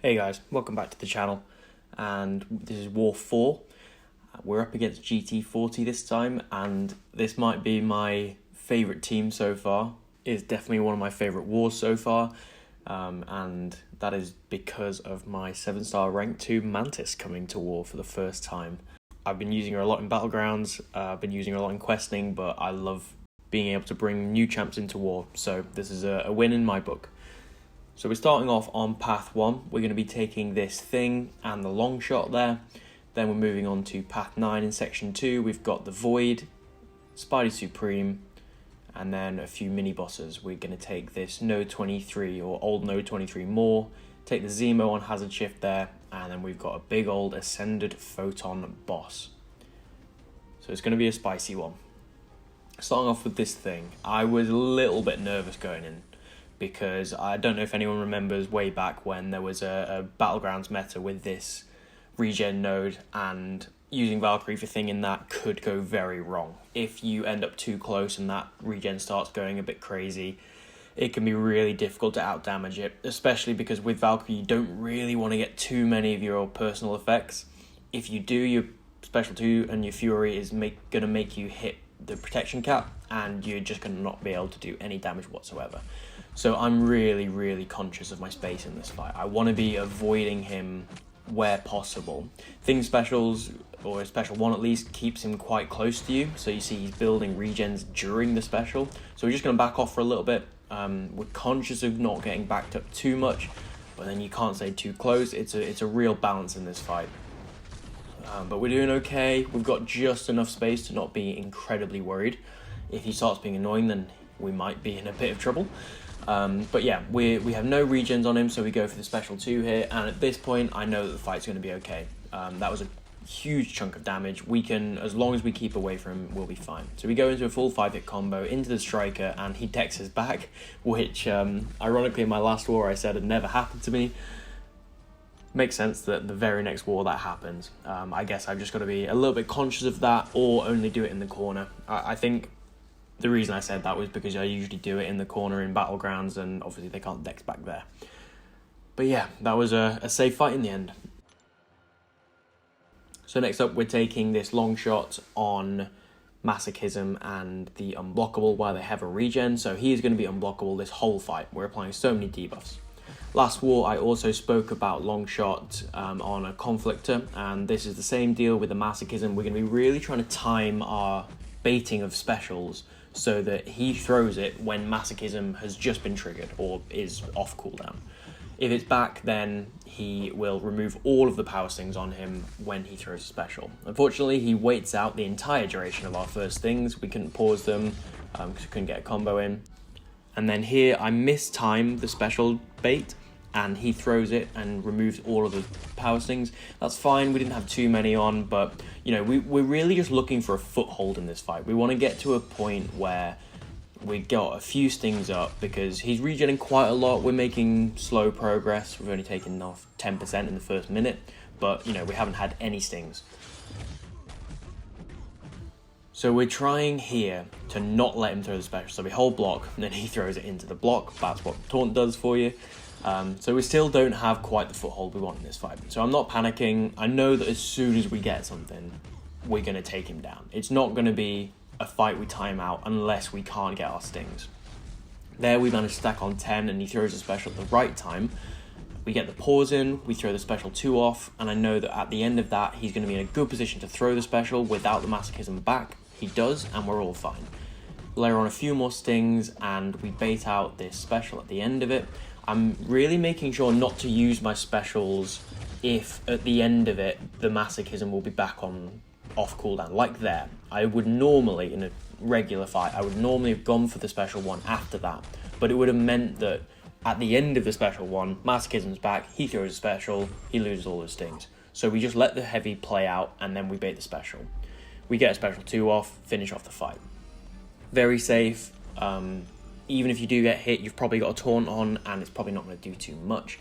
Hey guys, welcome back to the channel, and this is War 4. We're up against GT40 this time, and this might be my favourite team so far. It's definitely one of my favourite wars so far, and that is because of my 7-star rank 2 Mantis coming to war for the first time. I've been using her a lot in Battlegrounds, I've been using her a lot in questing, but I love being able to bring new champs into war, so this is a win in my book. So we're starting off on path 1. We're going to be taking this thing and the Longshot there. Then we're moving on to path 9 in section 2. We've got the Void, Spidey Supreme, and then a few mini bosses. We're going to take this Node 23 or old Node 23 more, take the Zemo on Hazard Shift there, and then we've got a big old Ascended Photon boss. So it's going to be a spicy one. Starting off with this thing, I was a little bit nervous going in, because I don't know if anyone remembers way back when there was a Battlegrounds meta with this regen node, and using Valkyrie for thing in that could go very wrong. If you end up too close and that regen starts going a bit crazy, it can be really difficult to outdamage it, especially because with Valkyrie you don't really want to get too many of your personal effects. If you do, your special 2 and your Fury is going to make you hit the protection cap, and you're just going to not be able to do any damage whatsoever. So I'm really conscious of my space in this fight. I want to be avoiding him where possible. Thing specials, or a special 1 at least, keeps him quite close to you. So you see he's building regens during the special. So we're just going to back off for a little bit. We're conscious of not getting backed up too much, but then you can't stay too close. It's a real balance in this fight. But we're doing okay. We've got just enough space to not be incredibly worried. If he starts being annoying, then we might be in a bit of trouble. But yeah, we have no regens on him, so we go for the special 2 here, and at this point I know that the fight's going to be okay. That was a huge chunk of damage. We can, as long as we keep away from him, we'll be fine. So we go into a full 5-hit combo into the striker, and he decks us back, which ironically in my last war I said had never happened to me. Makes sense that the very next war that happens. I guess I've just got to be a little bit conscious of that, or only do it in the corner. I think the reason I said that was because I usually do it in the corner in Battlegrounds, and obviously they can't dex back there. But yeah, that was a safe fight in the end. So next up, we're taking this Longshot on Masochism and the Unblockable while they have a regen, so he is going to be unblockable this whole fight. We're applying so many debuffs. Last war, I also spoke about Longshot on a Conflictor, and this is the same deal with the Masochism. We're going to be really trying to time our baiting of specials so that he throws it when Masochism has just been triggered or is off cooldown. If it's back, then he will remove all of the power stings on him when he throws a special. Unfortunately, he waits out the entire duration of our first things. We couldn't pause them because we couldn't get a combo in. And then here, I mistime the special bait, and he throws it and removes all of the power stings. That's fine, we didn't have too many on, but you know, we're really just looking for a foothold in this fight. We want to get to a point where we got a few stings up, because he's regenerating quite a lot. We're making slow progress. We've only taken off 10% in the first minute, but you know, we haven't had any stings. So we're trying here to not let him throw the special. So we hold block, and then he throws it into the block. That's what taunt does for you. So we still don't have quite the foothold we want in this fight. So I'm not panicking. I know that as soon as we get something, we're going to take him down. It's not going to be a fight we time out unless we can't get our stings. There we managed to stack on 10, and he throws a special at the right time. We get the pause in, we throw the special 2 off, and I know that at the end of that, he's going to be in a good position to throw the special without the Masochism back. He does, and we're all fine. Layer on a few more stings, and we bait out this special at the end of it. I'm really making sure not to use my specials if at the end of it the Masochism will be back on off cooldown, like there. I would normally, in a regular fight, I would normally have gone for the special 1 after that, but it would have meant that at the end of the special 1, Masochism's back, he throws a special, he loses all his stings. So we just let the heavy play out, and then we bait the special. We get a special 2 off, finish off the fight. Very safe. Even if you do get hit, you've probably got a taunt on, and it's probably not going to do too much.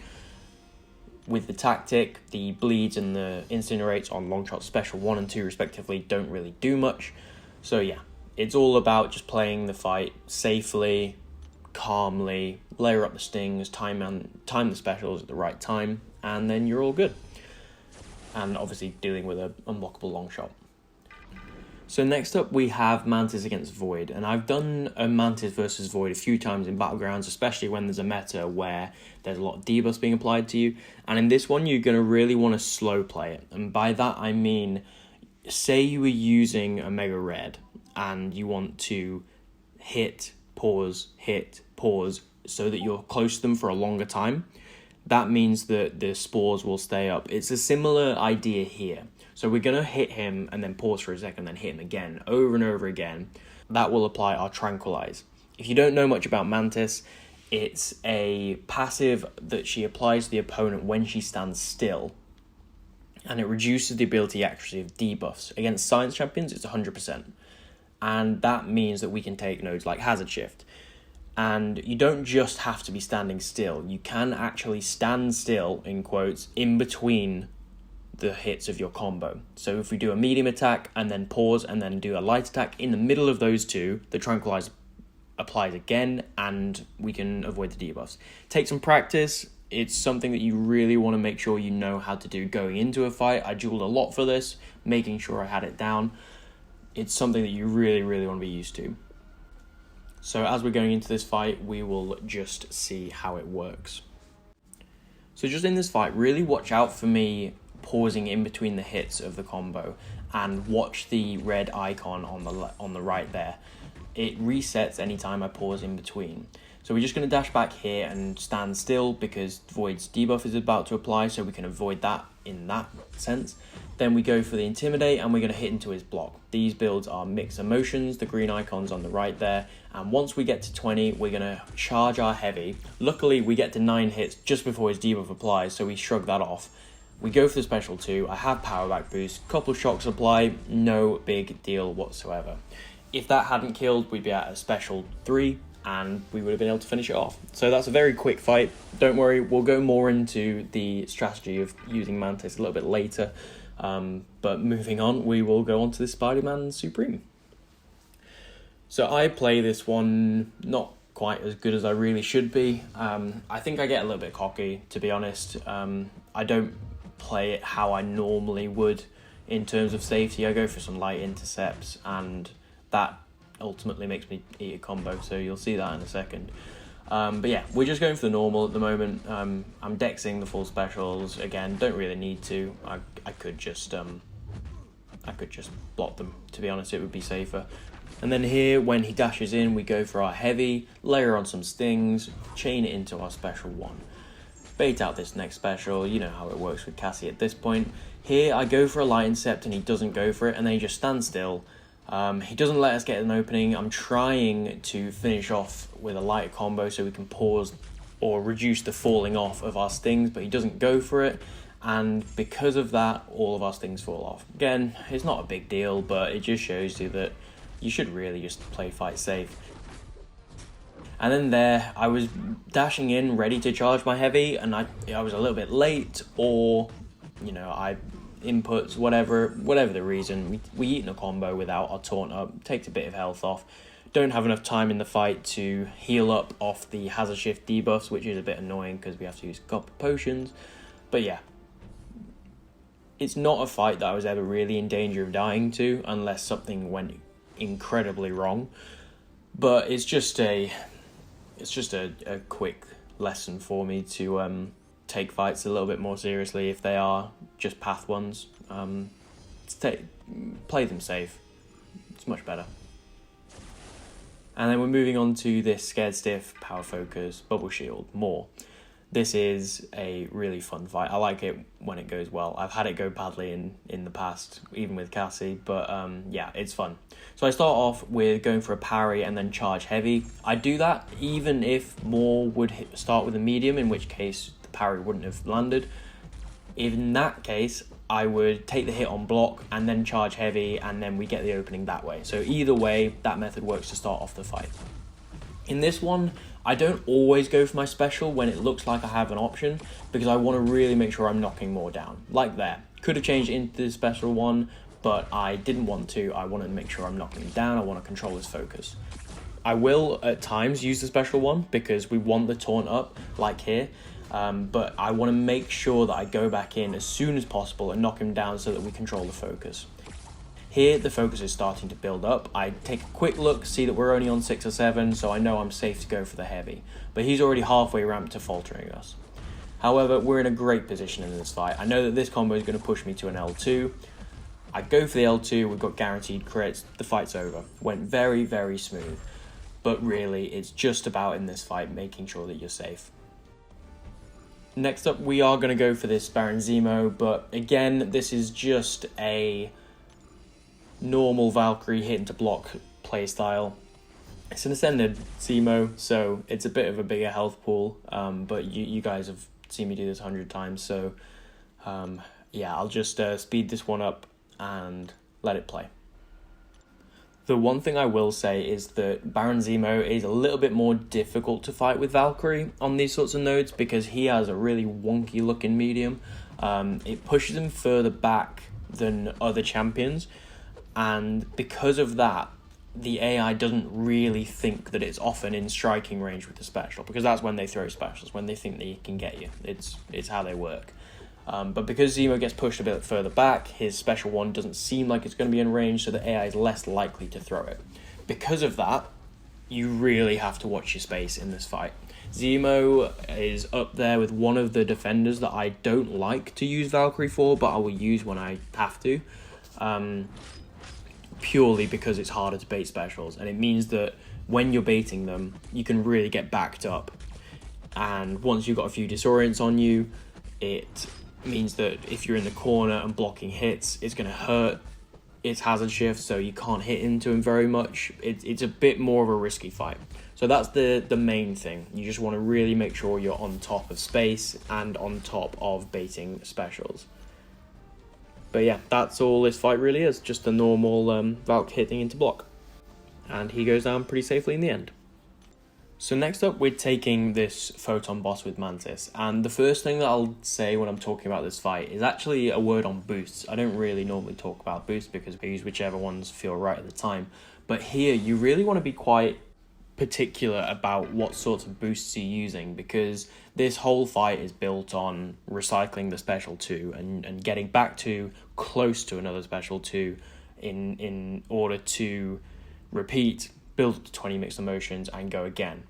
With the tactic, the bleeds and the incinerates on Longshot special 1 and 2 respectively don't really do much. So yeah, it's all about just playing the fight safely, calmly, layer up the stings, time the specials at the right time, and then you're all good. And obviously dealing with an unblockable Longshot. So next up we have Mantis against Void, and I've done a Mantis versus Void a few times in Battlegrounds, especially when there's a meta where there's a lot of debuffs being applied to you, and in this one you're going to really want to slow play it, and by that I mean, say you were using a Mega Red, and you want to hit, pause, so that you're close to them for a longer time. That means that the spores will stay up. It's a similar idea here. So we're going to hit him and then pause for a second, then hit him again, over and over again. That will apply our Tranquilize. If you don't know much about Mantis, it's a passive that she applies to the opponent when she stands still, and it reduces the ability accuracy of debuffs. Against Science Champions, it's 100%. And that means that we can take nodes like Hazard Shift. And you don't just have to be standing still. You can actually stand still, in quotes, in between the hits of your combo. So if we do a medium attack and then pause and then do a light attack, in the middle of those two, the Tranquilize applies again and we can avoid the debuffs. Take some practice. It's something that you really want to make sure you know how to do going into a fight. I dueled a lot for this, making sure I had it down. It's something that you really, really want to be used to. So as we're going into this fight, we will just see how it works. So just in this fight, really watch out for me pausing in between the hits of the combo, and watch the red icon on the right there. It resets anytime I pause in between. So we're just going to dash back here and stand still because Void's debuff is about to apply, so we can avoid that in that sense. Then we go for the Intimidate and we're going to hit into his block. These builds are Mixed Emotions, the green icons on the right there, and once we get to 20 we're going to charge our heavy. Luckily we get to 9 hits just before his debuff applies, so we shrug that off. We go for the special 2, I have power back boost, couple shocks apply, no big deal whatsoever. If that hadn't killed, we'd be at a special 3 and we would have been able to finish it off. So that's a very quick fight. Don't worry, we'll go more into the strategy of using Mantis a little bit later. But moving on, we will go on to the Spider-Man Supreme. So I play this one not quite as good as I really should be. I think I get a little bit cocky, to be honest. I don't play it how I normally would in terms of safety. I go for some light intercepts, and that ultimately makes me eat a combo, so you'll see that in a second. But yeah, we're just going for the normal at the moment. I'm dexing the full specials again. Don't really need to. I could just block them. To be honest, it would be safer. And then here, when he dashes in, we go for our heavy, layer on some stings, chain it into our special 1. Bait out this next special. You know how it works with Cassie at this point. Here, I go for a light intercept and he doesn't go for it, and then he just stands still. He doesn't let us get an opening. I'm trying to finish off with a light combo so we can pause or reduce the falling off of our stings, but he doesn't go for it, and because of that, all of our stings fall off. Again, it's not a big deal, but it just shows you that you should really just play fight safe. And then there, I was dashing in, ready to charge my heavy, and I was a little bit late, or, you know, inputs, whatever the reason, we eat in a combo without our taunt up, takes a bit of health off. Don't have enough time in the fight to heal up off the Hazard Shift debuffs, which is a bit annoying because we have to use copper potions. But yeah, it's not a fight that I was ever really in danger of dying to, unless something went incredibly wrong. But it's just a quick lesson for me to take fights a little bit more seriously if they are just path ones. Play them safe. It's much better. And then we're moving on to this Scared Stiff, Power Focus, Bubble Shield, more. This is a really fun fight. I like it when it goes well. I've had it go badly in the past, even with Cassie, but yeah, it's fun. So I start off with going for a parry and then charge heavy. I do that even if more would start with a medium, in which case the parry wouldn't have landed. In that case, I would take the hit on block and then charge heavy, and then we get the opening that way. So either way, that method works to start off the fight. In this one, I don't always go for my special when it looks like I have an option, because I want to really make sure I'm knocking more down. Like there. Could have changed into the special one, but I didn't want to. I wanted to make sure I'm knocking him down. I want to control his focus. I will at times use the special one because we want the taunt up, like here. but I want to make sure that I go back in as soon as possible and knock him down so that we control the focus. Here, the focus is starting to build up. I take a quick look, see that we're only on 6 or 7, so I know I'm safe to go for the heavy. But he's already halfway ramped to faltering us. However, we're in a great position in this fight. I know that this combo is going to push me to an L2. I go for the L2, we've got guaranteed crits, the fight's over. Went very, very smooth. But really, it's just about in this fight making sure that you're safe. Next up, we are going to go for this Baron Zemo, but again, this is just a normal Valkyrie hit into block playstyle. It's an ascended Zemo, so it's a bit of a bigger health pool, but you guys have seen me do this 100 times, so yeah, I'll just speed this one up and let it play. The one thing I will say is that Baron Zemo is a little bit more difficult to fight with Valkyrie on these sorts of nodes because he has a really wonky looking medium. It pushes him further back than other champions, and because of that, the AI doesn't really think that it's often in striking range with the special, because that's when they throw specials, when they think they can get you. It's how they work. But because Zemo gets pushed a bit further back, his special one doesn't seem like it's going to be in range, so the AI is less likely to throw it. Because of that, you really have to watch your space in this fight. Zemo is up there with one of the defenders that I don't like to use Valkyrie for, but I will use when I have to. Purely because it's harder to bait specials, and it means that when you're baiting them, you can really get backed up. And once you've got a few disorients on you, it means that if you're in the corner and blocking hits, it's going to hurt its hazard shift, so you can't hit into him very much. It's a bit more of a risky fight. So that's the main thing. You just want to really make sure you're on top of space and on top of baiting specials. But yeah, that's all this fight really is. Just a normal Valk hitting into block. And he goes down pretty safely in the end. So next up, we're taking this Photon boss with Mantis. And the first thing that I'll say when I'm talking about this fight is actually a word on boosts. I don't really normally talk about boosts because I use whichever ones feel right at the time. But here, you really want to be quite particular about what sorts of boosts you're using, because this whole fight is built on recycling the special 2 and getting back to close to another special 2 in order to repeat, build up to 20 mixed emotions and go again.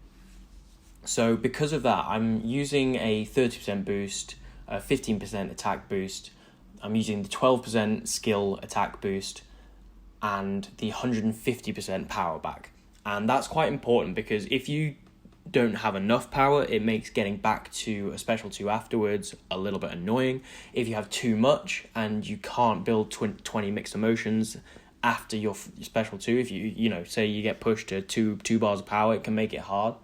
So because of that, I'm using a 30% boost, a 15% attack boost, I'm using the 12% skill attack boost and the 150% power back. And that's quite important because if you don't have enough power, it makes getting back to a special 2 afterwards a little bit annoying. If you have too much and you can't build 20 mixed emotions after your special 2, if you say you get pushed to two bars of power, it can make it hard.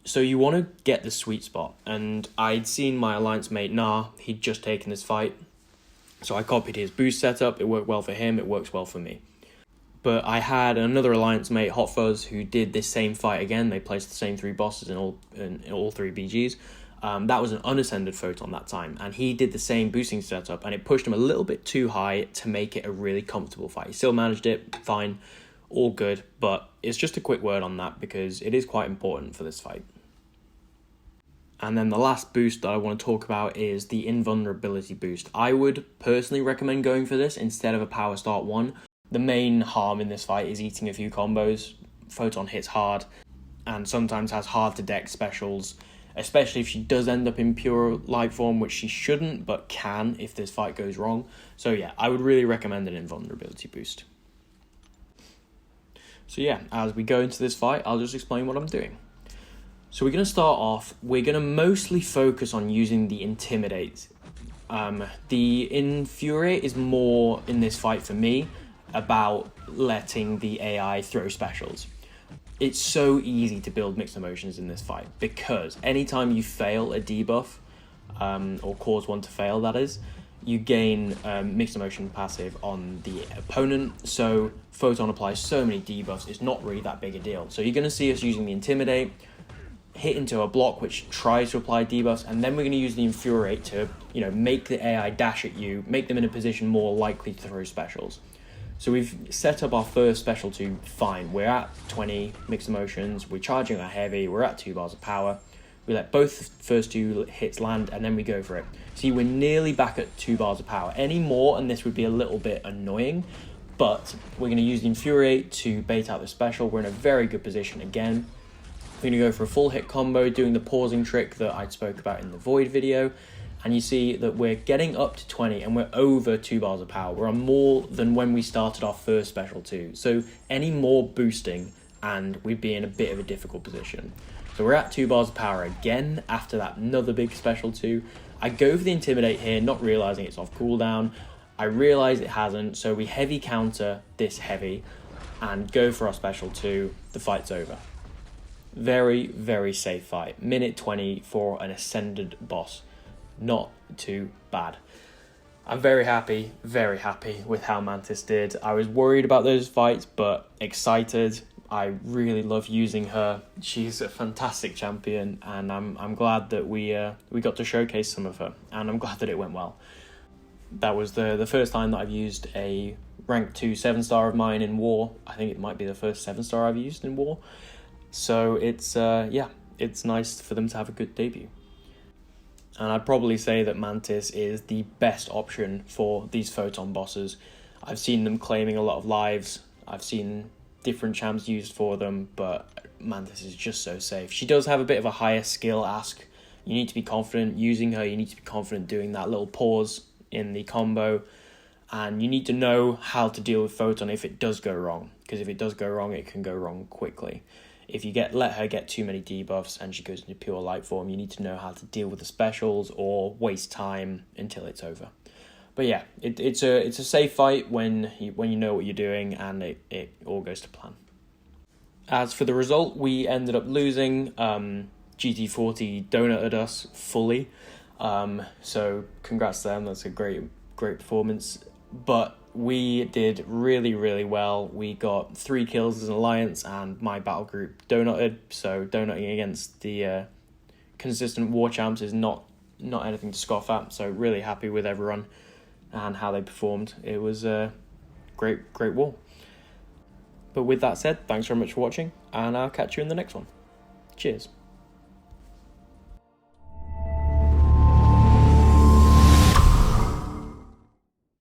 So you want to get the sweet spot. And I'd seen my alliance mate he'd just taken this fight. So I copied his boost setup. It worked well for him, it works well for me. But I had another alliance mate, Hot Fuzz, who did this same fight again. They placed the same 3 bosses in all 3 BGs. That was an unascended Photon that time, and he did the same boosting setup, and it pushed him a little bit too high to make it a really comfortable fight. He still managed it, fine, all good, but it's just a quick word on that because it is quite important for this fight. And then the last boost that I want to talk about is the invulnerability boost. I would personally recommend going for this instead of a power start 1. The main harm in this fight is eating a few combos. Photon hits hard and sometimes has hard to deck specials, especially if she does end up in pure light form, which she shouldn't, but can if this fight goes wrong. So yeah, I would really recommend an invulnerability boost. So yeah, as we go into this fight, I'll just explain what I'm doing. So we're going to start off, we're going to mostly focus on using the Intimidate. The Infuriate is more, in this fight for me, about letting the AI throw specials. It's so easy to build mixed emotions in this fight because anytime you fail a debuff, or cause one to fail, that is, you gain mixed emotion passive on the opponent. So Photon applies so many debuffs, it's not really that big a deal. So you're going to see us using the Intimidate, hit into a block which tries to apply debuffs, and then we're going to use the Infuriate to make the AI dash at you, make them in a position more likely to throw specials. So we've set up our first special 2 fine. We're at 20 mixed emotions, we're charging our heavy, we're at 2 bars of power. We let both the first 2 hits land, and then we go for it. See, we're nearly back at 2 bars of power. Any more, and this would be a little bit annoying, but we're going to use the Infuriate to bait out the special. We're in a very good position again. We're going to go for a full hit combo, doing the pausing trick that I spoke about in the Void video. And you see that we're getting up to 20 and we're over 2 bars of power. We're on more than when we started our first special too. So any more boosting and we'd be in a bit of a difficult position. So we're at 2 bars of power again after that another big special 2. I go for the Intimidate here, not realizing it's off cooldown. I realize it hasn't, so we heavy counter this heavy and go for our special 2. The fight's over. Very, very safe fight. Minute 20 for an Ascended boss. Not too bad. I'm very happy with how Mantis did. I was worried about those fights, but excited. I really love using her. She's a fantastic champion, and I'm glad that we got to showcase some of her, and I'm glad that it went well. That was the first time that I've used a rank 2 7-star of mine in War. I think it might be the first 7-star I've used in War. So it's it's nice for them to have a good debut. And I'd probably say that Mantis is the best option for these Photon bosses. I've seen them claiming a lot of lives. I've seen different champs used for them, but Mantis is just so safe. She does have a bit of a higher skill ask. You need to be confident using her. You need to be confident doing that little pause in the combo. And you need to know how to deal with Photon if it does go wrong. Because if it does go wrong, it can go wrong quickly. If you let her get too many debuffs and she goes into pure light form, you need to know how to deal with the specials or waste time until it's over. But yeah, it's a safe fight when you know what you're doing and it all goes to plan. As for the result, we ended up losing. GT40 donuted us fully. So congrats to them. That's a great performance. But we did really, really well. We got 3 kills as an alliance, and my battle group donuted. So donuting against the consistent war champs is not anything to scoff at. So really happy with everyone and how they performed. It was a great war. But with that said, thanks very much for watching, and I'll catch you in the next one. Cheers.